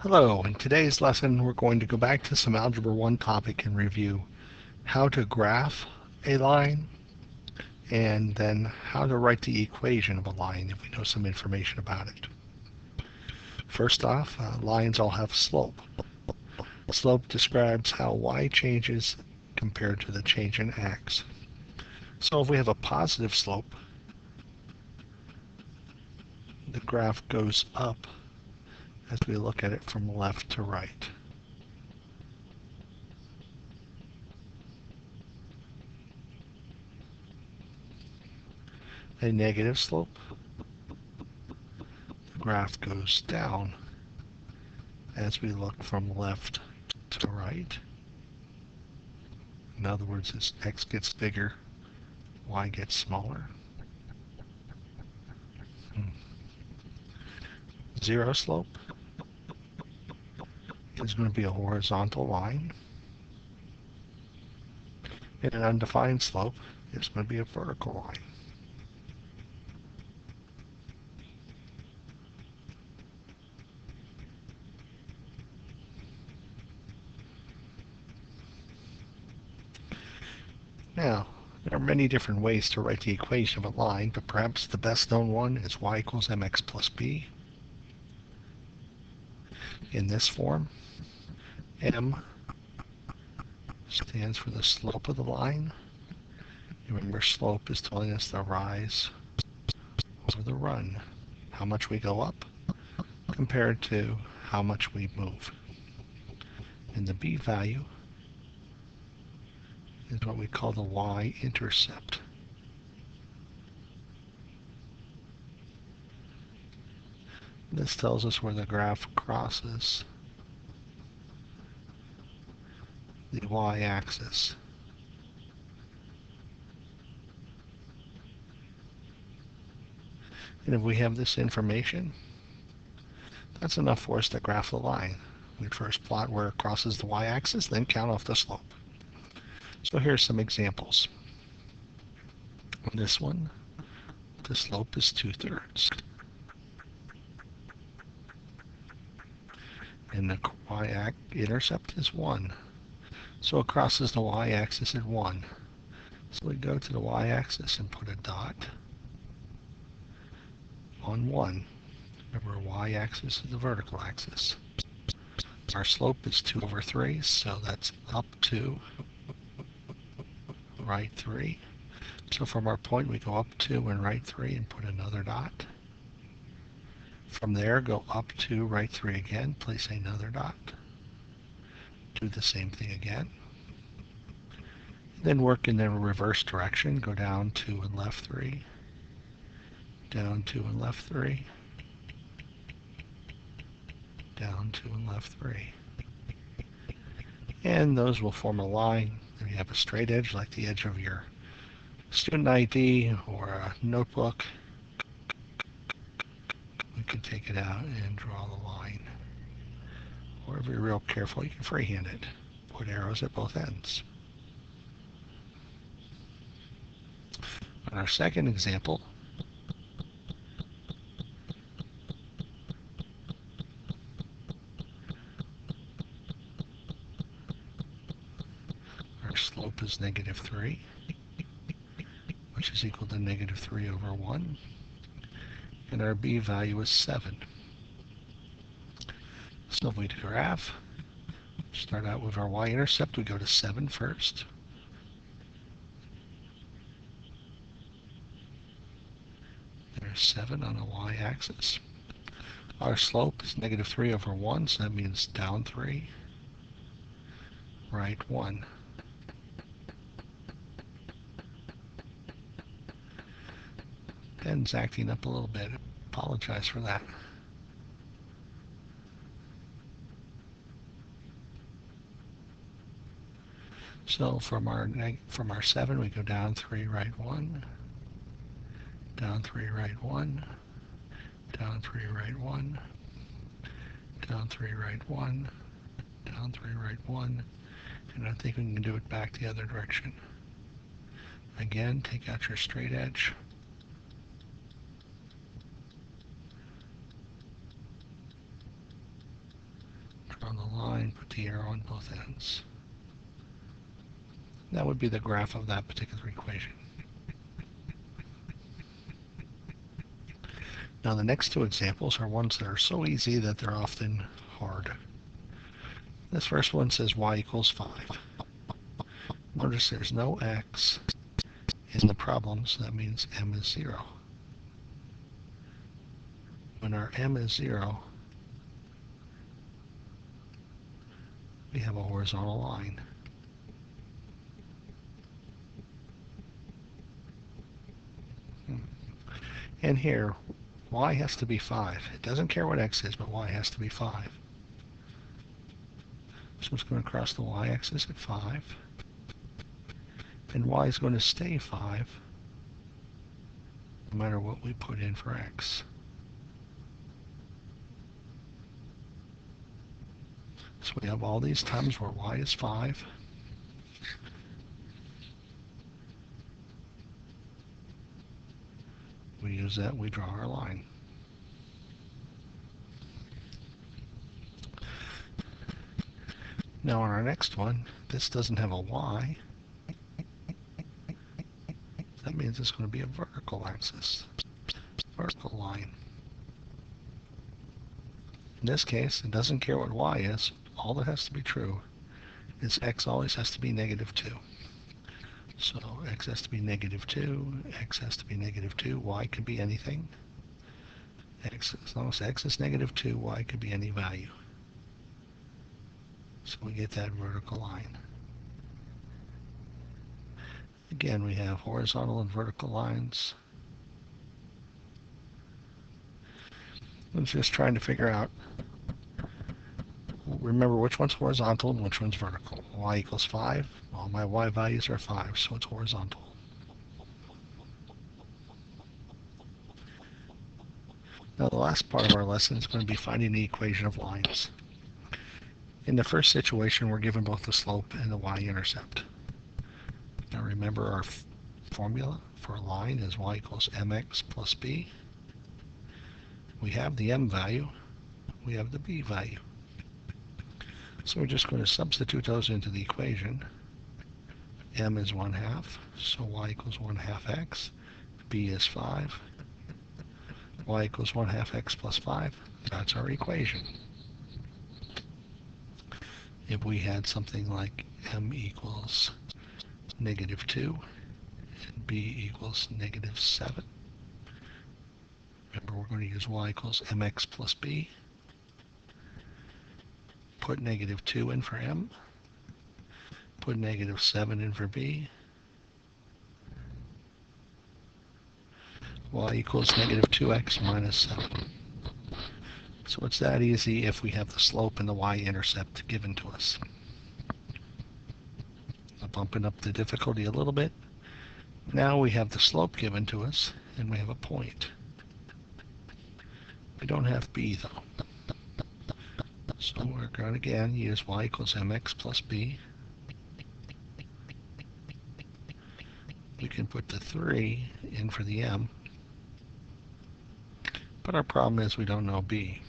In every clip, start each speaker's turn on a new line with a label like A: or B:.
A: Hello, in today's lesson we're going to go back to some Algebra 1 topic and review how to graph a line and then how to write the equation of a line if we know some information about it. First off, lines all have slope. Slope describes how y changes compared to the change in x. So if we have a positive slope, the graph goes up as we look at it from left to right. A negative slope, the graph goes down as we look from left to right. In other words, as x gets bigger, y gets smaller. Zero slope is going to be a horizontal line. And an undefined slope is going to be a vertical line. Now, there are many different ways to write the equation of a line, but perhaps the best known one is y equals mx plus b. In this form, m stands for the slope of the line. Remember, slope is telling us the rise over the run, how much we go up compared to how much we move. And the b value is what we call the y-intercept. This tells us where the graph crosses the y-axis. And if we have this information, that's enough for us to graph the line. We'd first plot where it crosses the y-axis, then count off the slope. So here's some examples. On this one, the slope is 2/3. And the y-intercept is 1. So it crosses the y-axis at 1. So we go to the y-axis and put a dot on 1. Remember, y-axis is the vertical axis. Our slope is 2/3, so that's up 2, right 3. So from our point, we go up 2 and right 3 and put another dot. From there, go up 2, right 3 again, place another dot. Do the same thing again. Then work in the reverse direction. Go down 2 and left 3. Down 2 and left 3. Down 2 and left 3. And those will form a line. If you have a straight edge like the edge of your student ID or a notebook, we can take it out and draw the line. Or if you're real careful, you can freehand it. Put arrows at both ends. On our second example, our slope is -3, which is equal to -3/1. And our b value is 7. So if we graph, start out with our y-intercept, we go to 7 first. There's 7 on the y-axis. Our slope is -3/1, so that means down 3, right 1. Pen's acting up a little bit. Apologize for that. So from our 7, we go down 3, right 1, down 3, right 1, down 3, right 1, down 3, right 1, down 3, right 1, and I think we can do it back the other direction. Again, take out your straight edge. line, put the arrow on both ends. That would be the graph of that particular equation. Now the next two examples are ones that are so easy that they're often hard. This first one says y equals 5. Notice there's no x in the problem, so that means m is 0. When our m is 0, we have a horizontal line. And here, y has to be 5. It doesn't care what x is, but y has to be 5. So it's going to cross the y-axis at 5. And y is going to stay 5 no matter what we put in for x. So we have all these times where y is 5. We use that, we draw our line. Now on our next one, this doesn't have a y. That means it's going to be a vertical axis, vertical line. In this case, it doesn't care what y is. All that has to be true is x always has to be negative 2. So x has to be negative 2, x has to be negative 2, y could be anything. As long as x is negative 2, y could be any value. So we get that vertical line. Again, we have horizontal and vertical lines. I'm just trying to figure out, remember which one's horizontal and which one's vertical. Y equals 5. All my y values are 5, so it's horizontal. Now the last part of our lesson is going to be finding the equation of lines. In the first situation, we're given both the slope and the y-intercept. Now remember our formula for a line is y equals mx plus b. We have the m value, we have the b value. So we're just going to substitute those into the equation. M is 1/2, so y equals 1/2 x. B is 5. Y equals 1/2 x plus 5. That's our equation. If we had something like m equals negative 2 and b equals negative 7, remember we're going to use y equals mx plus b. Put negative 2 in for m. Put negative 7 in for b. Y equals negative 2x minus 7. So it's that easy if we have the slope and the y-intercept given to us. I'm bumping up the difficulty a little bit. Now we have the slope given to us, and we have a point. We don't have b, though. So we're going to, again, use y equals mx plus b. We can put the 3 in for the m. But our problem is we don't know b.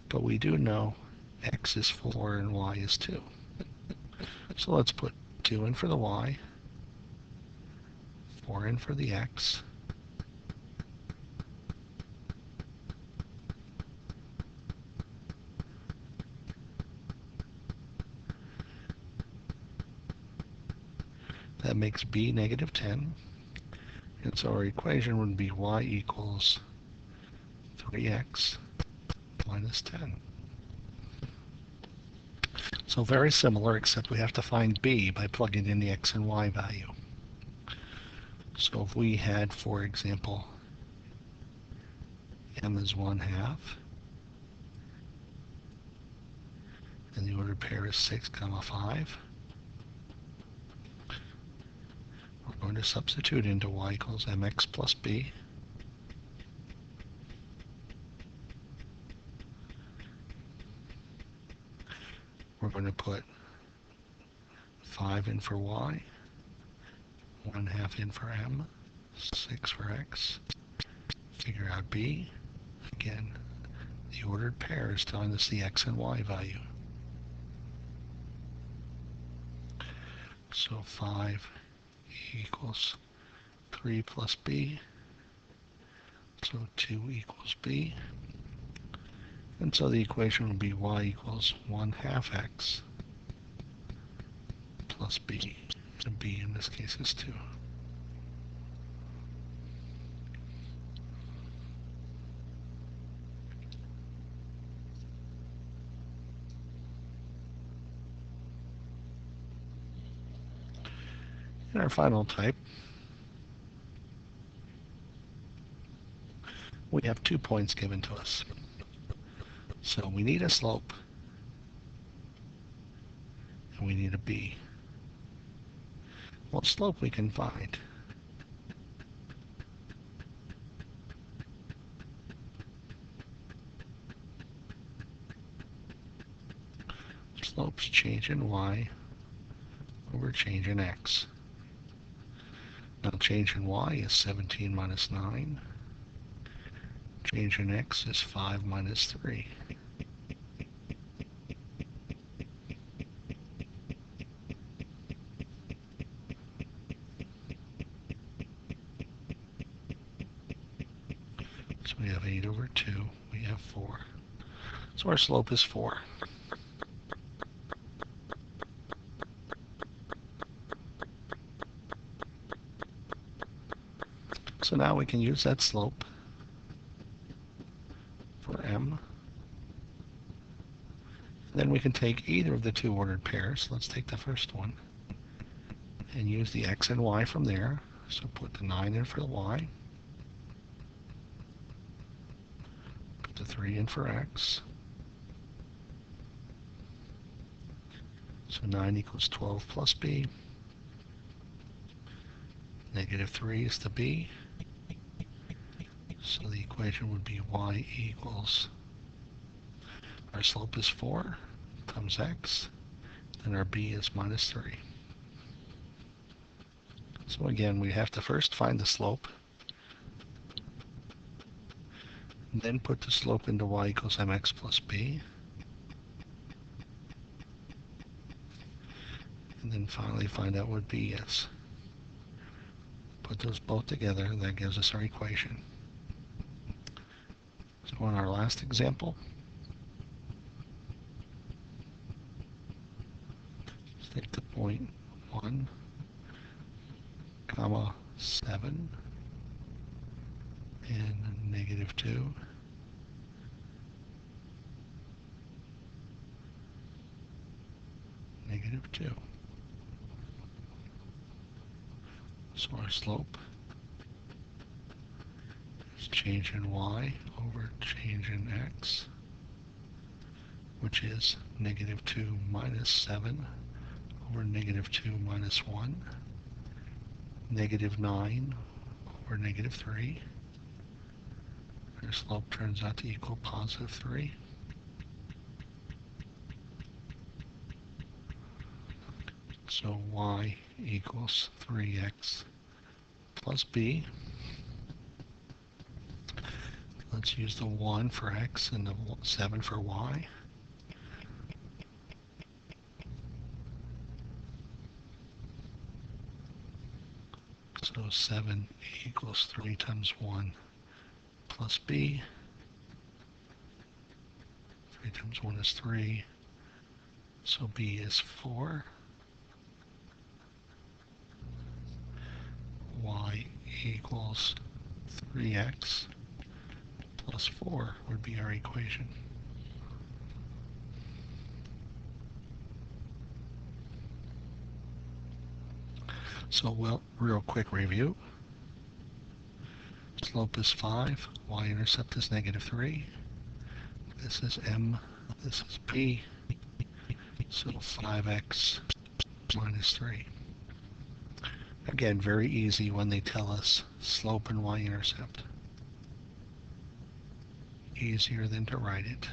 A: But we do know x is 4 and y is 2. So let's put 2 in for the y, 4 in for the x. That makes b negative 10. And so our equation would be y equals 3x minus 10. So very similar, except we have to find b by plugging in the x and y value. So if we had, for example, m is 1/2, and the ordered pair is 6, 5, we're going to substitute into y equals mx plus b. We're going to put 5 in for y, 1/2 in for m, 6 for x. Figure out b. Again, the ordered pair is telling us the x and y value. So 5 equals 3 plus b. So 2 equals b. And so the equation would be y equals 1/2 x plus b. And b in this case is 2. In our final type, we have 2 points given to us. So we need a slope, and we need a b. Well, slope we can find. Slope's change in y over change in x. Now change in y is 17 minus 9. Change in x is 5 minus 3. So we have 8 over 2. We have 4. So our slope is 4. So now we can use that slope for m. Then we can take either of the 2 ordered pairs. Let's take the first one and use the x and y from there. So put the 9 in for the y. Put the 3 in for x. So 9 equals 12 plus b. Negative 3 is the b. So the equation would be y equals, our slope is 4 times x, and our b is minus 3. So again, we have to first find the slope, then put the slope into y equals mx plus b, and then finally find out what b is. Put those both together, that gives us our equation. So in our last example, let's take the point 1, comma 7, and negative 2, negative 2. So our slope is change in y over change in x, which is negative 2 minus 7 over negative 2 minus 1, negative 9 over negative 3. Our slope turns out to equal positive 3. So y equals 3x plus b. Let's use the 1 for x and the 7 for y. So 7 equals 3 times 1 plus b. 3 times 1 is 3. So b is 4. Y equals 3x plus 4 would be our equation. So, well, real quick review. Slope is 5, y-intercept is negative 3. This is m, this is b, so 5x minus 3. Again, very easy when they tell us slope and y-intercept. Easier than to write it.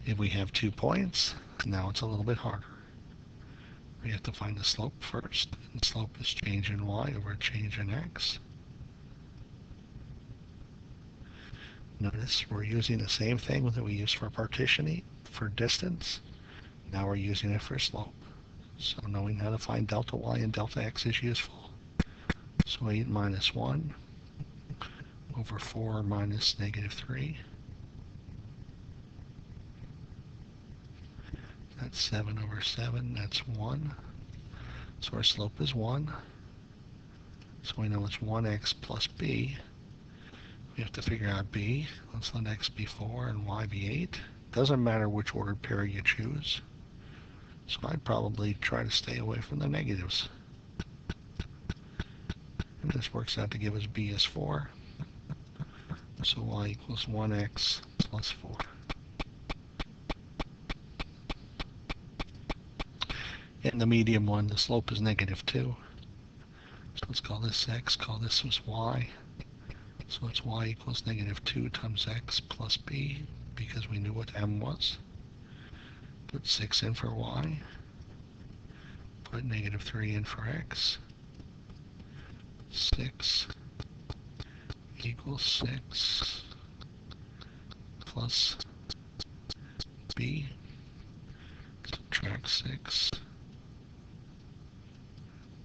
A: If we have 2 points, now it's a little bit harder. We have to find the slope first. And slope is change in y over change in x. Notice we're using the same thing that we used for partitioning for distance. Now we're using it for slope. So knowing how to find delta y and delta x is useful. So 8 minus 1 over 4 minus negative 3. That's 7 over 7. That's 1. So our slope is 1. So we know it's 1x plus b. We have to figure out b. Let's let x be 4 and y be 8. Doesn't matter which ordered pair you choose. So I'd probably try to stay away from the negatives. And this works out to give us b is 4. So y equals 1x plus 4. In the medium one, the slope is negative 2. So let's call this x, call this was y. So it's y equals negative 2 times x plus b, because we knew what m was. Put 6 in for y. Put negative 3 in for x. 6 equals 6 plus b. Subtract 6.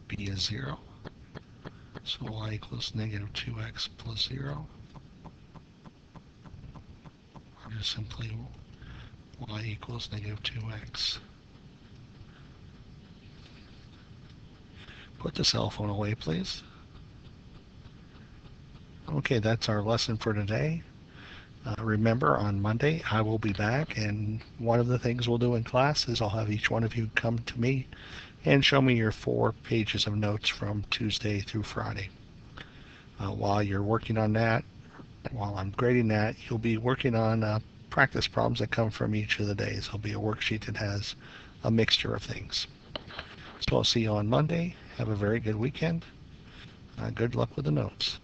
A: B is 0. So y equals negative 2x plus 0. Or just simply y equals negative 2x. Put the cell phone away, please. Okay, that's our lesson for today. Remember, on Monday I will be back, and one of the things we'll do in class is I'll have each one of you come to me and show me your 4 pages of notes from Tuesday through Friday. While you're working on that, while I'm grading that, you'll be working on practice problems that come from each of the days. There'll be a worksheet that has a mixture of things. So I'll see you on Monday. Have a very good weekend. Good luck with the notes.